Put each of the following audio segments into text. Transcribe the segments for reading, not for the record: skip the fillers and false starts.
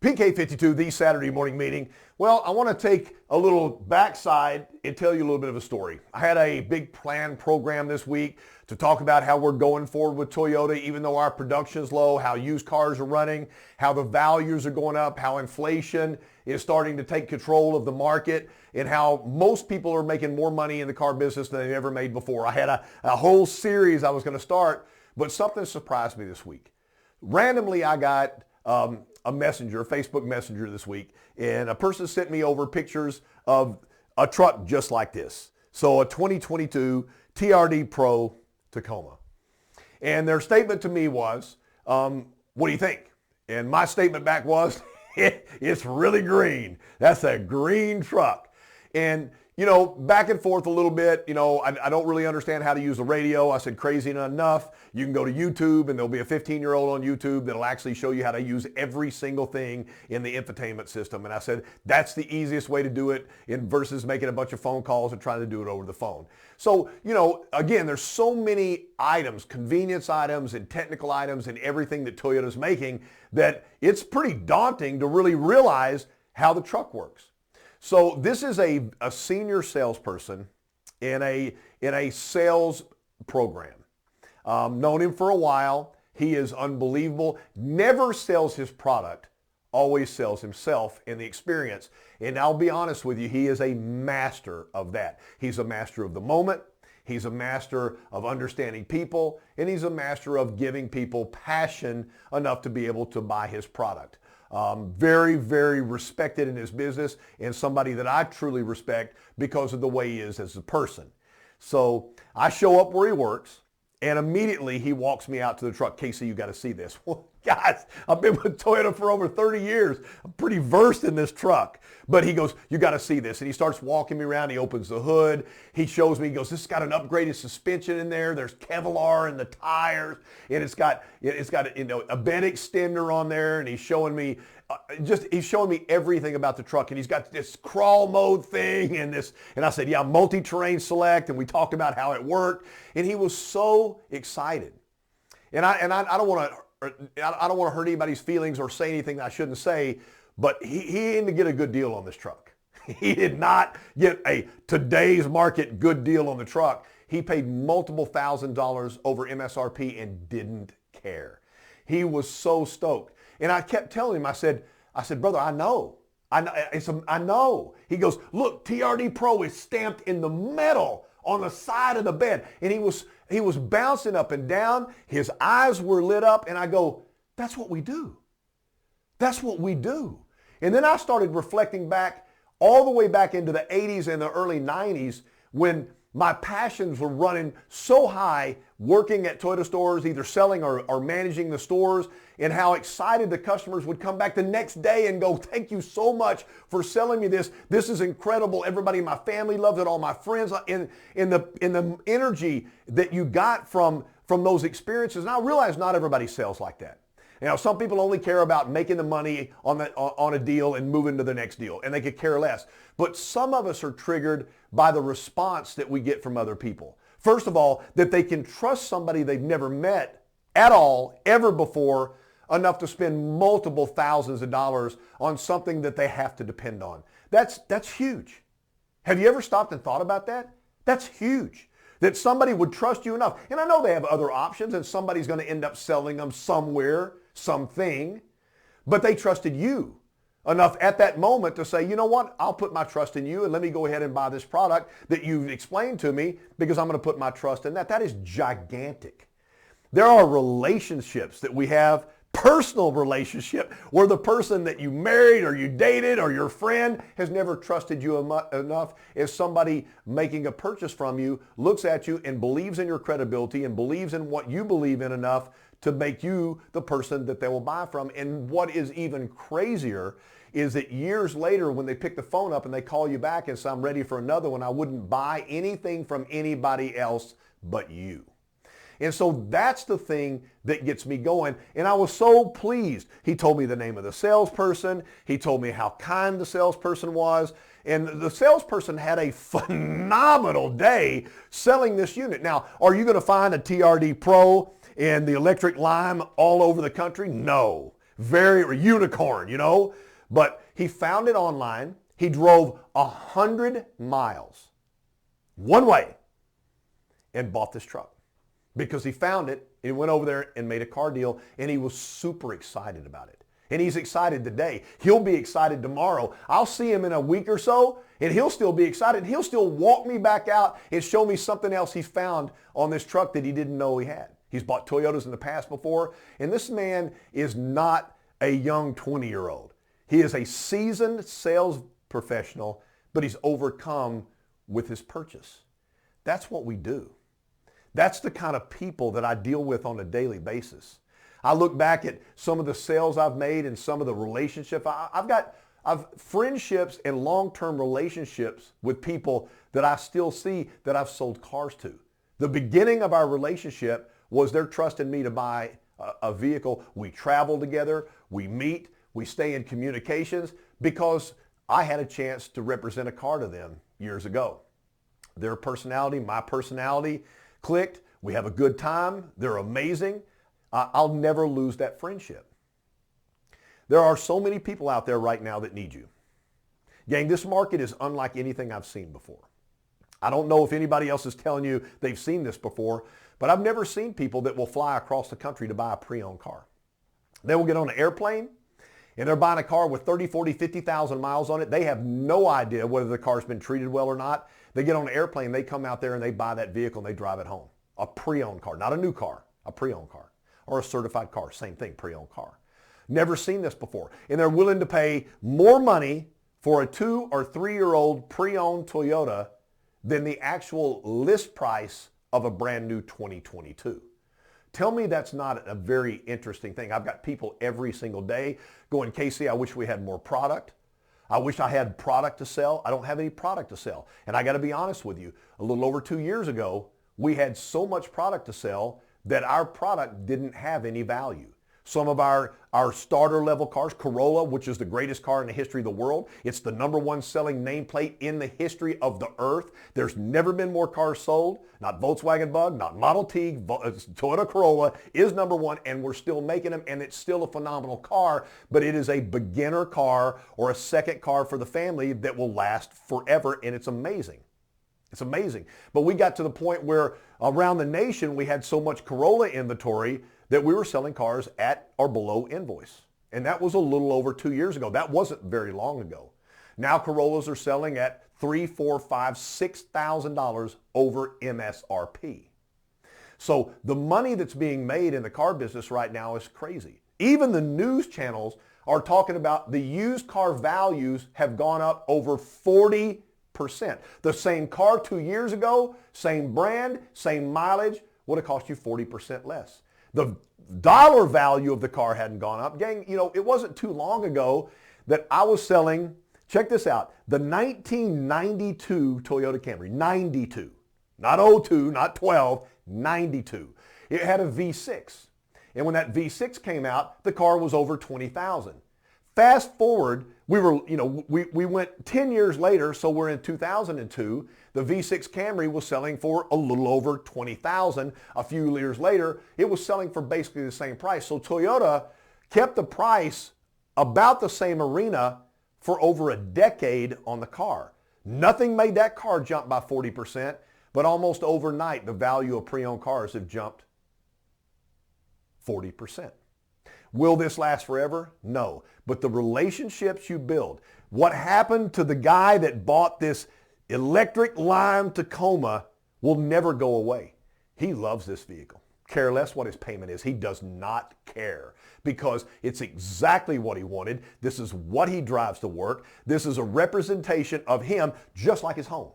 PK52, the Saturday morning meeting. Well, I want to take a little backside and tell you a little bit of a story. I had a big planned program this week to talk about how we're going forward with Toyota, even though our production's low, how used cars are running, how the values are going up, how inflation is starting to take control of the market, and how most people are making more money in the car business than they've ever made before. I had a whole series I was going to start, but something surprised me this week. Randomly, I got a Facebook Messenger this week, and a person sent me over pictures of a truck just like this. So a 2022 TRD Pro Tacoma. And their statement to me was, what do you think? And my statement back was, it's really green. That's a green truck. And you know, back and forth a little bit, you know, I don't really understand how to use the radio. I said, crazy enough, you can go to YouTube and there'll be a 15-year-old on YouTube that'll actually show you how to use every single thing in the infotainment system. And I said, that's the easiest way to do it versus making a bunch of phone calls and trying to do it over the phone. So, you know, again, there's so many items, convenience items and technical items and everything that Toyota's making that it's pretty daunting to really realize how the truck works. So this is a senior salesperson in a sales program. Known him for a while. He is unbelievable. Never sells his product. Always sells himself in the experience. And I'll be honest with you, he is a master of that. He's a master of the moment. He's a master of understanding people. And he's a master of giving people passion enough to be able to buy his product. Very, very respected in his business and somebody that I truly respect because of the way he is as a person. So I show up where he works and immediately he walks me out to the truck. Casey, you got to see this. Well, guys, I've been with Toyota for over 30 years. I'm pretty versed in this truck. But he goes, you got to see this. And he starts walking me around. He opens the hood. He shows me, he goes, this has got an upgraded suspension in there. There's Kevlar in the tires. And it's got you know, a bed extender on there. And he's showing me everything about the truck. And he's got this crawl mode thing and this. And I said, yeah, multi-terrain select. And we talked about how it worked. And he was so excited. And I don't want to hurt anybody's feelings or say anything that I shouldn't say, but he didn't get a good deal on this truck. He did not get a today's market good deal on the truck. He paid multiple $1,000s over MSRP and didn't care. He was so stoked. And I kept telling him, I said, brother, I know. I know. He goes, look, TRD Pro is stamped in the metal on the side of the bed. And he was bouncing up and down. His eyes were lit up. And I go, that's what we do. That's what we do. And then I started reflecting back all the way back into the 80s and the early 90s when my passions were running so high working at Toyota stores, either selling or managing the stores, and how excited the customers would come back the next day and go, thank you so much for selling me this. This is incredible. Everybody in my family loves it. All my friends, in the energy that you got from those experiences. And I realize not everybody sells like that. You know, some people only care about making the money on a deal and moving to the next deal, and they could care less. But some of us are triggered by the response that we get from other people. First of all, that they can trust somebody they've never met at all, ever before, enough to spend multiple thousands of dollars on something that they have to depend on. That's huge. Have you ever stopped and thought about that? That's huge. That somebody would trust you enough. And I know they have other options and somebody's going to end up selling them somewhere, something, but they trusted you enough at that moment to say, you know what, I'll put my trust in you and let me go ahead and buy this product that you've explained to me because I'm going to put my trust in that. That is gigantic. There are relationships that we have, personal relationship, where the person that you married or you dated or your friend has never trusted you enough as somebody making a purchase from you looks at you and believes in your credibility and believes in what you believe in enough to make you the person that they will buy from. And what is even crazier is that years later when they pick the phone up and they call you back and say, I'm ready for another one, I wouldn't buy anything from anybody else but you. And so that's the thing that gets me going. And I was so pleased. He told me the name of the salesperson. He told me how kind the salesperson was. And the salesperson had a phenomenal day selling this unit. Now, are you going to find a TRD Pro and the electric lime all over the country? No. very unicorn, But he found it online. He drove 100 miles one way and bought this truck because he found it. He went over there and made a car deal, and he was super excited about it. And he's excited today. He'll be excited tomorrow. I'll see him in a week or so, and he'll still be excited. He'll still walk me back out and show me something else he's found on this truck that he didn't know he had. He's bought Toyotas in the past before, and this man is not a young 20-year-old. He is a seasoned sales professional, but he's overcome with his purchase. That's what we do. That's the kind of people that I deal with on a daily basis. I look back at some of the sales I've made and some of the relationship. I've friendships and long-term relationships with people that I still see that I've sold cars to. The beginning of our relationship was their trust in me to buy a vehicle. We travel together, we meet, we stay in communications because I had a chance to represent a car to them years ago. Their personality, my personality clicked. We have a good time. They're amazing. I'll never lose that friendship. There are so many people out there right now that need you. Gang, this market is unlike anything I've seen before. I don't know if anybody else is telling you they've seen this before, but I've never seen people that will fly across the country to buy a pre-owned car. They will get on an airplane and they're buying a car with 30, 40, 50,000 miles on it. They have no idea whether the car's been treated well or not. They get on an airplane, they come out there and they buy that vehicle and they drive it home. A pre-owned car, not a new car, a pre-owned car. Or a certified car, same thing, pre-owned car. Never seen this before. And they're willing to pay more money for a 2 or 3-year-old pre-owned Toyota than the actual list price of a brand new 2022. Tell me that's not a very interesting thing. I've got people every single day going, Casey, I wish we had more product. I wish I had product to sell. I don't have any product to sell. And I got to be honest with you, a little over 2 years ago, we had so much product to sell that our product didn't have any value. Some of our starter level cars, Corolla, which is the greatest car in the history of the world. It's the #1 selling nameplate in the history of the earth. There's never been more cars sold. Not Volkswagen Bug, not Model T, Toyota Corolla is #1, and we're still making them, and it's still a phenomenal car, but it is a beginner car or a second car for the family that will last forever, and it's amazing. It's amazing. But we got to the point where around the nation we had so much Corolla inventory that we were selling cars at or below invoice. And that was a little over 2 years ago. That wasn't very long ago. Now Corollas are selling at $3,000, $4,000, $5,000, $6,000 over MSRP. So the money that's being made in the car business right now is crazy. Even the news channels are talking about the used car values have gone up over 40%. The same car 2 years ago, same brand, same mileage, would have cost you 40% less. The dollar value of the car hadn't gone up. Gang, it wasn't too long ago that I was selling, check this out, the 1992 Toyota Camry, 92, not 02, not 12, 92. It had a V6. And when that V6 came out, the car was over $20,000. Fast forward, we went 10 years later, so we're in 2002. The V6 Camry was selling for a little over $20,000. A few years later, it was selling for basically the same price. So Toyota kept the price about the same arena for over a decade on the car. Nothing made that car jump by 40%, but almost overnight, the value of pre-owned cars have jumped 40%. Will this last forever? No. But the relationships you build, what happened to the guy that bought this electric lime Tacoma will never go away. He loves this vehicle. Care less what his payment is. He does not care because it's exactly what he wanted. This is what he drives to work. This is a representation of him just like his home.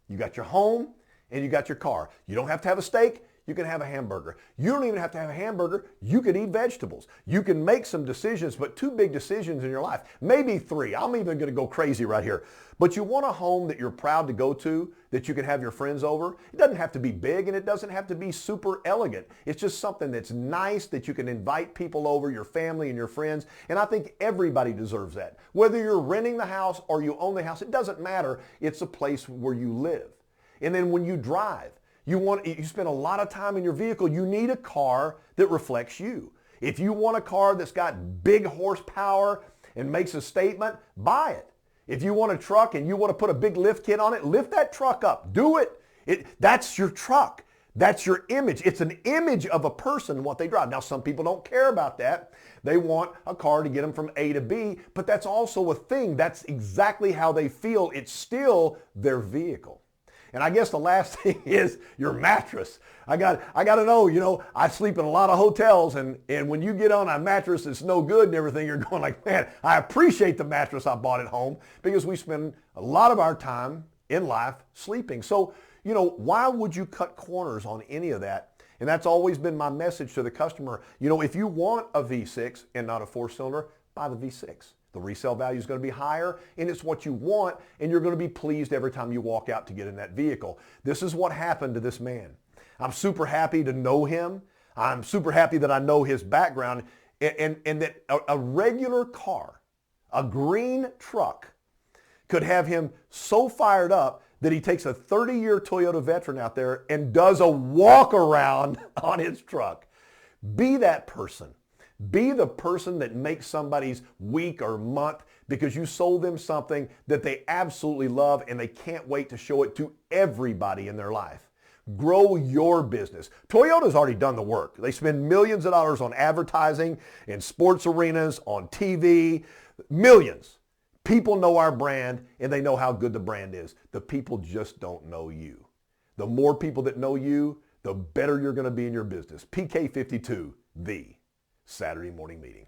You got your home and you got your car. You don't have to have a steak. You can have a hamburger. You don't even have to have a hamburger. You can eat vegetables. You can make some decisions, but 2 big decisions in your life, maybe 3. I'm even going to go crazy right here. But you want a home that you're proud to go to, that you can have your friends over. It doesn't have to be big and it doesn't have to be super elegant. It's just something that's nice that you can invite people over, your family and your friends. And I think everybody deserves that. Whether you're renting the house or you own the house, it doesn't matter. It's a place where you live. And then when you drive, you spend a lot of time in your vehicle. You need a car that reflects you. If you want a car that's got big horsepower and makes a statement, buy it. If you want a truck and you want to put a big lift kit on it, lift that truck up. Do it. That's your truck. That's your image. It's an image of a person and what they drive. Now, some people don't care about that. They want a car to get them from A to B, but that's also a thing. That's exactly how they feel. It's still their vehicle. And I guess the last thing is your mattress. I got to know, I sleep in a lot of hotels, and when you get on a mattress that's no good and everything, you're going like, man, I appreciate the mattress I bought at home, because we spend a lot of our time in life sleeping. So, why would you cut corners on any of that? And that's always been my message to the customer. If you want a V6 and not a 4-cylinder, buy the V6. The resale value is going to be higher, and it's what you want, and you're going to be pleased every time you walk out to get in that vehicle. This is what happened to this man. I'm super happy to know him. I'm super happy that I know his background, and that a regular car, a green truck, could have him so fired up that he takes a 30-year Toyota veteran out there and does a walk around on his truck. Be that person. Be the person that makes somebody's week or month because you sold them something that they absolutely love and they can't wait to show it to everybody in their life. Grow your business. Toyota's already done the work. They spend millions of dollars on advertising in sports arenas, on TV, millions. People know our brand and they know how good the brand is. The people just don't know you. The more people that know you, the better you're going to be in your business. PK52, the Saturday Morning Meeting.